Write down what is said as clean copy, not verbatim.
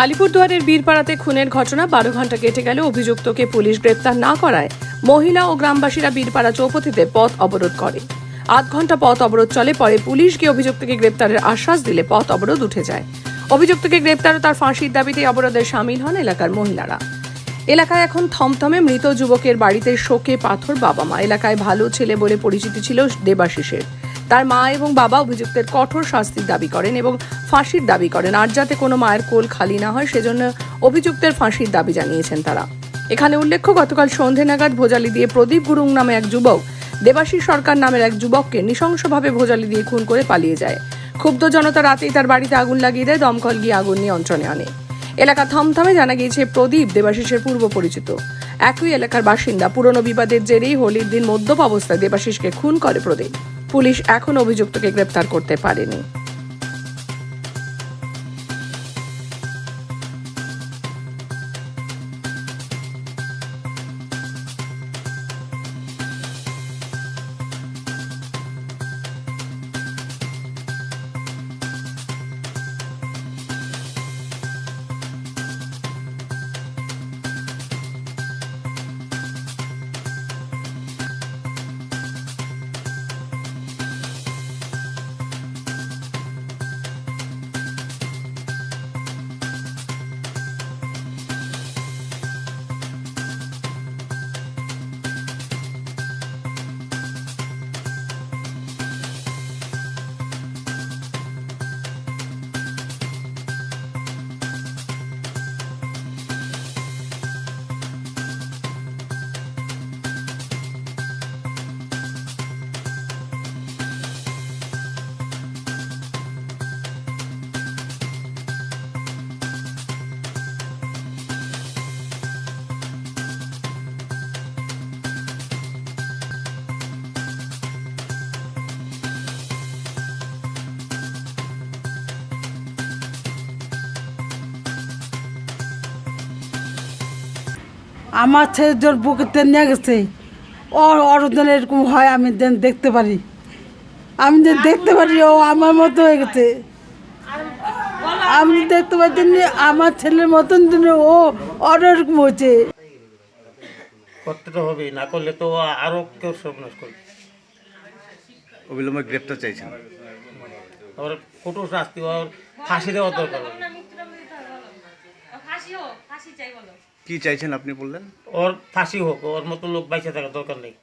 আলিপুরদুয়ারের বীরপাড়াতে খুনের ঘটনা 12 ঘন্টা কেটে গেল, অভিযুক্তকে পুলিশ গ্রেপ্তার না করায় মহিলা ও গ্রামবাসীরা বীরপাড়া চৌপথিতে পথ অবরোধ করে। 8 ঘন্টা পথ অবরোধ চলে, পরে পুলিশ গিয়ে অভিযুক্তকে গ্রেপ্তারের আশ্বাস দিলে পথ অবরোধ উঠে যায়। অভিযুক্তকে গ্রেপ্তার ও তার ফাঁসির দাবিতে অবরোধে সামিল হন এলাকার মহিলারা। এলাকায় এখন থমথমে। মৃত যুবকের বাড়িতে শোকে পাথর বাবা মা। এলাকায় ভালো ছেলে বলে পরিচিতি ছিল দেবাশিসের। তার মা এবং বাবা অভিযুক্তের কঠোর শাস্তির দাবি করেন এবং ফাঁসির দাবি করেন। আর যাতে কোনো মায়ের কোল খালি না হয় সেজন্য অভিযুক্তের ফাঁসির দাবি জানিয়েছেন তারা। এখানে উল্লেখ্য, গতকাল সন্ধে নাগাদ ভোজালি দিয়ে প্রদীপ গুরুং নামে এক যুবক দেবাশিস সরকার নামের এক যুবককে নৃশংসভাবে ভোজালি দিয়ে খুন করে পালিয়ে যায়। ক্ষুব্ধ জনতা রাতেই তার বাড়িতে আগুন লাগিয়ে দেয়, দমকল গিয়ে আগুন নিয়ন্ত্রণে আনে। এলাকা থমথমে। জানা গিয়েছে প্রদীপ দেবাশিসের পূর্ব পরিচিত। একই এলাকার বাসিন্দা। পুরনো বিবাদের জেরেই হোলির দিন মদ্যপ অবস্থায় দেবাশিসকে খুন করে প্রদীপ। পুলিশ এখন অভিযুক্তকে গ্রেপ্তার করতে পারেনি। আমার ছেলে জোর বুকেতে নিয়ে গেছে। ওর যেন এরকম হয় আমি যেন দেখতে পারি, আমি যেন দেখতে পারি ও আমার মতো হয়ে গেছে। আমি দেখতে পাচ্ছি আমার ছেলের মতন যেন ওর এরকম হয়েছে। করতে তো হবেই, না করলে তো আরো কেউ সর্বনাশ করবে। অবিলম্বে গ্রেপ্তার চাইছেন। ওর কঠোর শাস্তি, ওর ফাঁসি দেওয়া দরকার। কি চাইছেন আপনি বললেন? ওর ফাঁসি হোক, ওর মতো লোক বাইচে থাকার দরকার নেই।